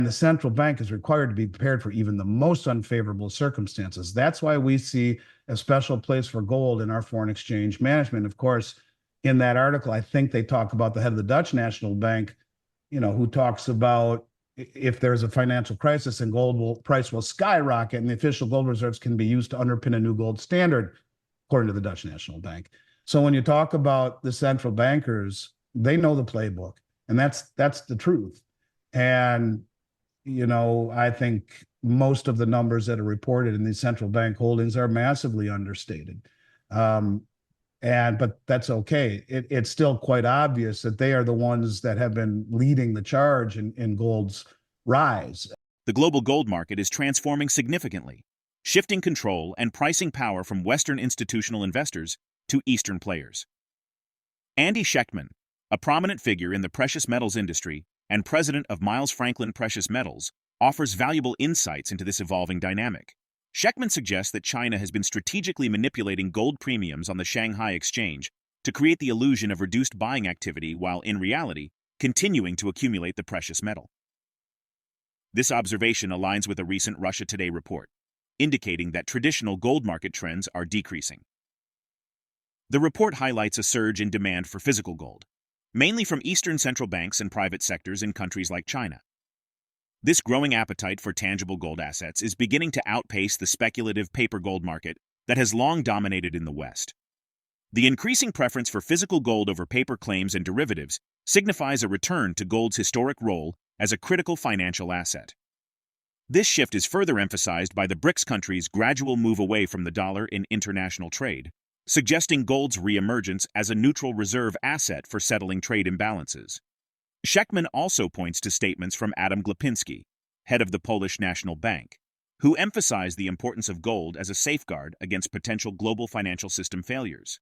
The central bank is required to be prepared for even the most unfavorable circumstances. That's why we see a special place for gold in our foreign exchange management. Of course, in that article, I think they talk about the head of the Dutch National Bank, who talks about if there's a financial crisis and price will skyrocket, and the official gold reserves can be used to underpin a new gold standard, according to the Dutch National Bank. So when you talk about the central bankers, they know the playbook, and that's the truth. And I think most of the numbers that are reported in these central bank holdings are massively understated. But that's okay. It's still quite obvious that they are the ones that have been leading the charge in gold's rise. The global gold market is transforming significantly, shifting control and pricing power from Western institutional investors to Eastern players. Andy Schectman, a prominent figure in the precious metals industry and president of Miles Franklin Precious Metals, offers valuable insights into this evolving dynamic. Schectman suggests that China has been strategically manipulating gold premiums on the Shanghai exchange to create the illusion of reduced buying activity while, in reality, continuing to accumulate the precious metal. This observation aligns with a recent Russia Today report, indicating that traditional gold market trends are decreasing. The report highlights a surge in demand for physical gold, mainly from Eastern central banks and private sectors in countries like China. This growing appetite for tangible gold assets is beginning to outpace the speculative paper gold market that has long dominated in the West. The increasing preference for physical gold over paper claims and derivatives signifies a return to gold's historic role as a critical financial asset. This shift is further emphasized by the BRICS countries' gradual move away from the dollar in international trade, suggesting gold's re-emergence as a neutral reserve asset for settling trade imbalances. Schectman also points to statements from Adam Glapiński, head of the Polish National Bank, who emphasized the importance of gold as a safeguard against potential global financial system failures.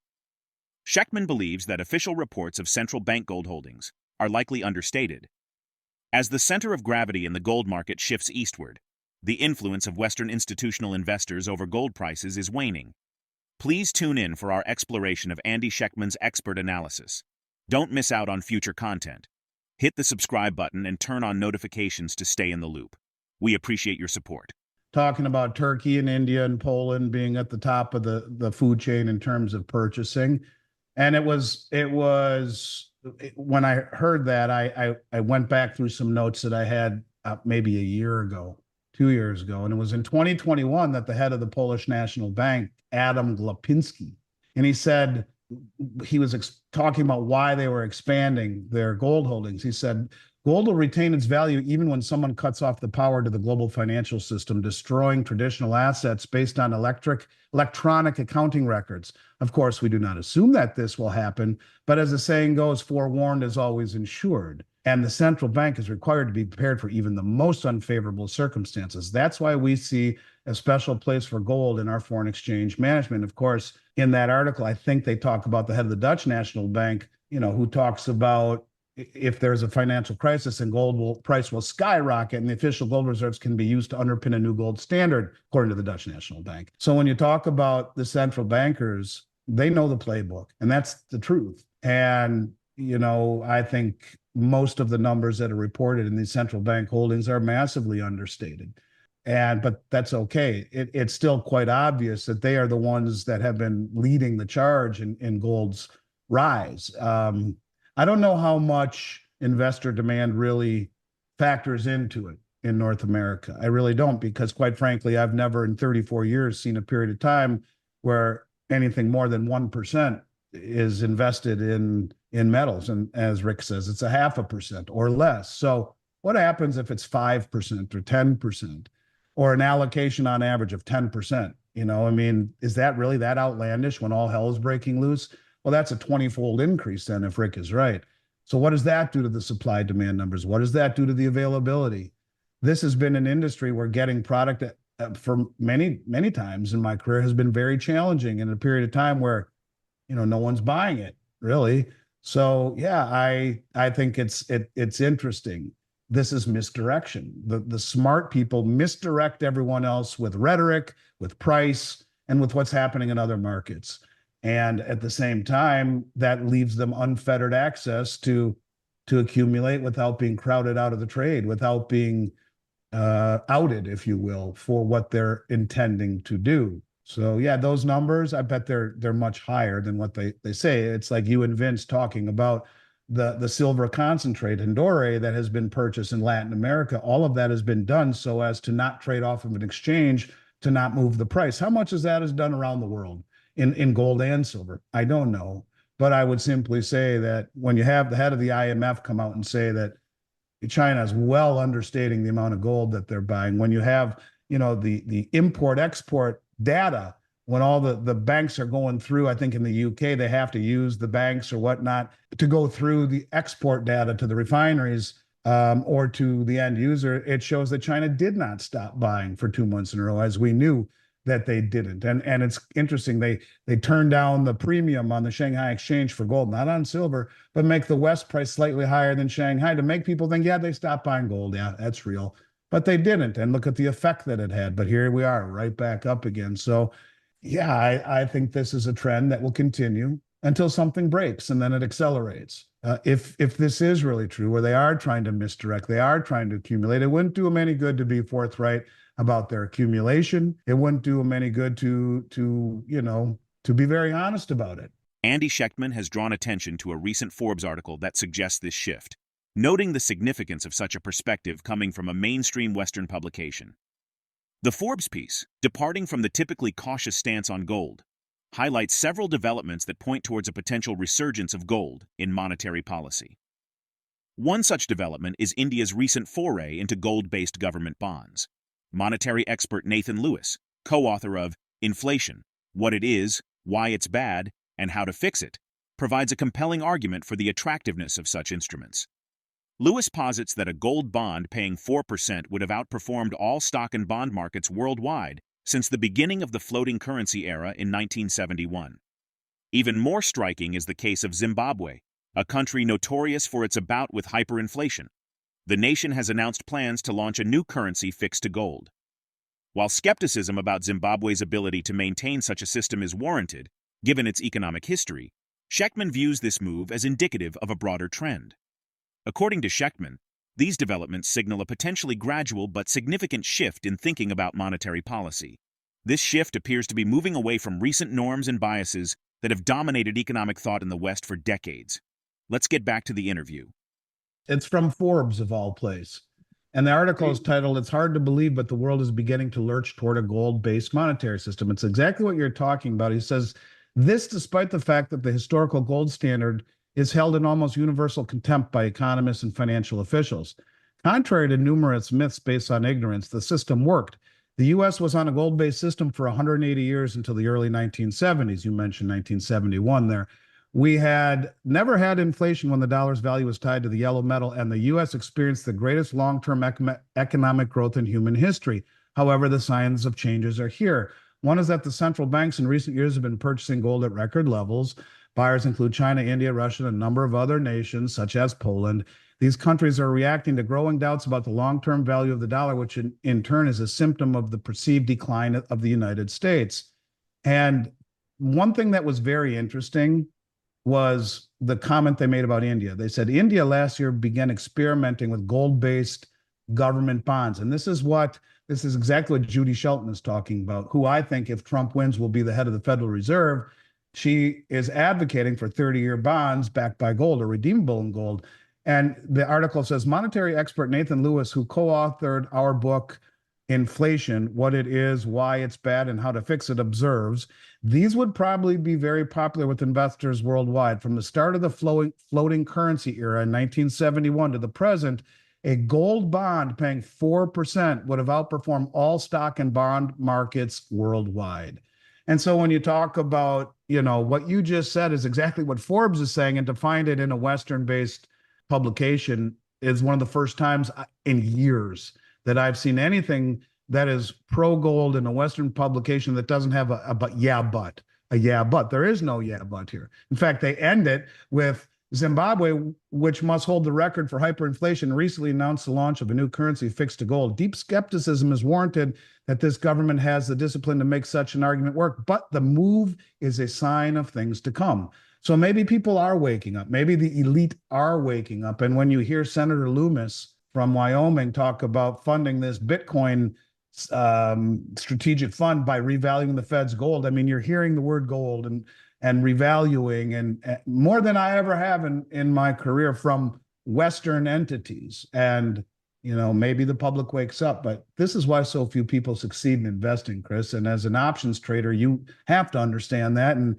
Schectman believes that official reports of central bank gold holdings are likely understated. As the center of gravity in the gold market shifts eastward, the influence of Western institutional investors over gold prices is waning. Please tune in for our exploration of Andy Schectman's expert analysis. Don't miss out on future content. Hit the subscribe button and turn on notifications to stay in the loop. We appreciate your support. Talking about Turkey and India and Poland being at the top of the food chain in terms of purchasing. And it was when I heard that, I went back through some notes that I had maybe a year ago, 2 years ago. And it was in 2021 that the head of the Polish National Bank, Adam Glapiński, and he said, he was talking about why they were expanding their gold holdings. He said, gold will retain its value even when someone cuts off the power to the global financial system, destroying traditional assets based on electronic accounting records. Of course, we do not assume that this will happen, but as the saying goes, forewarned is always insured. And the central bank is required to be prepared for even the most unfavorable circumstances. That's why we see a special place for gold in our foreign exchange management. Of course, in that article, I think they talk about the head of the Dutch National Bank, who talks about if there's a financial crisis and price will skyrocket, and the official gold reserves can be used to underpin a new gold standard, according to the Dutch National Bank. So when you talk about the central bankers, they know the playbook, and that's the truth. And, I think most of the numbers that are reported in these central bank holdings are massively understated. But that's okay. It's still quite obvious that they are the ones that have been leading the charge in gold's rise. I don't know how much investor demand really factors into it in North America. I really don't, because quite frankly, I've never in 34 years seen a period of time where anything more than 1% is invested in metals. And as Rick says, it's 0.5% or less. So what happens if it's 5% or 10%? Or an allocation on average of 10%. Is that really that outlandish when all hell is breaking loose? Well, that's a 20-fold increase then, if Rick is right. So what does that do to the supply demand numbers? What does that do to the availability? This has been an industry where getting product for many, many times in my career has been very challenging in a period of time where, no one's buying it, really. So yeah, I think it's interesting. This is misdirection. The smart people misdirect everyone else with rhetoric, with price, and with what's happening in other markets. And at the same time, that leaves them unfettered access to accumulate without being crowded out of the trade, without being outed, if you will, for what they're intending to do. So yeah, those numbers, I bet they're much higher than what they say. It's like you and Vince talking about the silver concentrate in Dore that has been purchased in Latin America. All of that has been done so as to not trade off of an exchange to not move the price. How much is that is done around the world in gold and silver? I don't know. But I would simply say that when you have the head of the IMF come out and say that China is well understating the amount of gold that they're buying. When you have, the import export data, when all the banks are going through, I think in the UK they have to use the banks or whatnot to go through the export data to the refineries, or to the end user. It shows that China did not stop buying for 2 months in a row, as we knew that they didn't. And it's interesting, they turned down the premium on the Shanghai exchange for gold, not on silver, but make the West price slightly higher than Shanghai to make people think, yeah, they stopped buying gold. Yeah, that's real. But they didn't. And look at the effect that it had. But here we are, right back up again. So yeah, I think this is a trend that will continue until something breaks and then it accelerates. If this is really true, where they are trying to misdirect, they are trying to accumulate, it wouldn't do them any good to be forthright about their accumulation. It wouldn't do them any good to be very honest about it. Andy Schectman has drawn attention to a recent Forbes article that suggests this shift, noting the significance of such a perspective coming from a mainstream Western publication. The Forbes piece, departing from the typically cautious stance on gold, highlights several developments that point towards a potential resurgence of gold in monetary policy. One such development is India's recent foray into gold-based government bonds. Monetary expert Nathan Lewis, co-author of Inflation: What It Is, Why It's Bad, and How to Fix It, provides a compelling argument for the attractiveness of such instruments. Lewis posits that a gold bond paying 4% would have outperformed all stock and bond markets worldwide since the beginning of the floating currency era in 1971. Even more striking is the case of Zimbabwe, a country notorious for its bout with hyperinflation. The nation has announced plans to launch a new currency fixed to gold. While skepticism about Zimbabwe's ability to maintain such a system is warranted, given its economic history, Schectman views this move as indicative of a broader trend. According to Schectman, these developments signal a potentially gradual but significant shift in thinking about monetary policy. This shift appears to be moving away from recent norms and biases that have dominated economic thought in the West for decades. Let's get back to the interview. It's from Forbes, of all place. And the article is titled, "It's Hard to Believe, but the World is Beginning to Lurch Toward a Gold-Based Monetary System." It's exactly what you're talking about. He says, this despite the fact that the historical gold standard is held in almost universal contempt by economists and financial officials. Contrary to numerous myths based on ignorance, the system worked. The U.S. was on a gold-based system for 180 years until the early 1970s. You mentioned 1971 there. We had never had inflation when the dollar's value was tied to the yellow metal, and the U.S. experienced the greatest long-term economic growth in human history. However, the signs of changes are here. One is that the central banks in recent years have been purchasing gold at record levels. Buyers include China, India, Russia, and a number of other nations, such as Poland. These countries are reacting to growing doubts about the long-term value of the dollar, which in turn is a symptom of the perceived decline of the United States. And one thing that was very interesting was the comment they made about India. They said India last year began experimenting with gold-based government bonds. And this is exactly what Judy Shelton is talking about, who I think, if Trump wins, will be the head of the Federal Reserve. She is advocating for 30-year bonds backed by gold or redeemable in gold. And the article says monetary expert Nathan Lewis, who co-authored our book, Inflation: What It Is, Why It's Bad, and How to Fix It, observes these would probably be very popular with investors worldwide. From the start of the floating currency era in 1971 to the present, a gold bond paying 4% would have outperformed all stock and bond markets worldwide. And so when you talk about, what you just said is exactly what Forbes is saying, and to find it in a Western-based publication is one of the first times in years that I've seen anything that is pro-gold in a Western publication that doesn't have a yeah, but. There is no yeah, but here. In fact, they end it with Zimbabwe, which must hold the record for hyperinflation, recently announced the launch of a new currency fixed to gold. Deep skepticism is warranted that this government has the discipline to make such an argument work, but the move is a sign of things to come. So maybe people are waking up. Maybe the elite are waking up. And when you hear Senator Loomis from Wyoming talk about funding this Bitcoin strategic fund by revaluing the Fed's gold. I mean, you're hearing the word gold and revaluing and more than I ever have in my career from Western entities. And maybe the public wakes up, but this is why so few people succeed in investing, Chris. And as an options trader, you have to understand that. And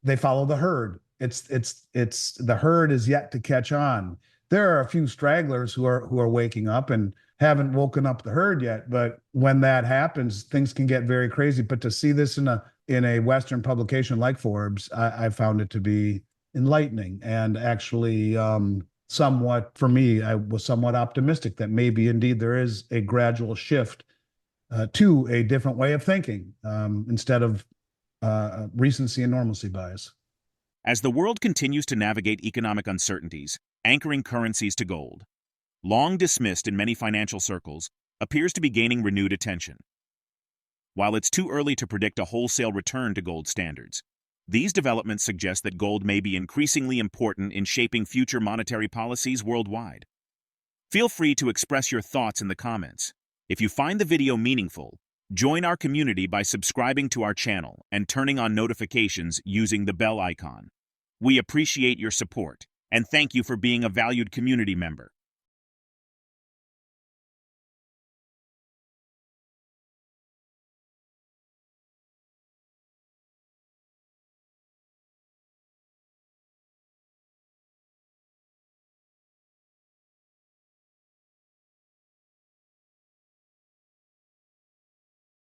they follow the herd. It's the herd is yet to catch on. There are a few stragglers who are waking up and haven't woken up the herd yet. But when that happens, things can get very crazy. But to see this in a Western publication like Forbes, I found it to be enlightening and actually somewhat, for me, I was somewhat optimistic that maybe indeed there is a gradual shift to a different way of thinking instead of recency and normalcy bias. As the world continues to navigate economic uncertainties, anchoring currencies to gold, long dismissed in many financial circles, appears to be gaining renewed attention. While it's too early to predict a wholesale return to gold standards, these developments suggest that gold may be increasingly important in shaping future monetary policies worldwide. Feel free to express your thoughts in the comments. If you find the video meaningful, join our community by subscribing to our channel and turning on notifications using the bell icon. We appreciate your support, and thank you for being a valued community member.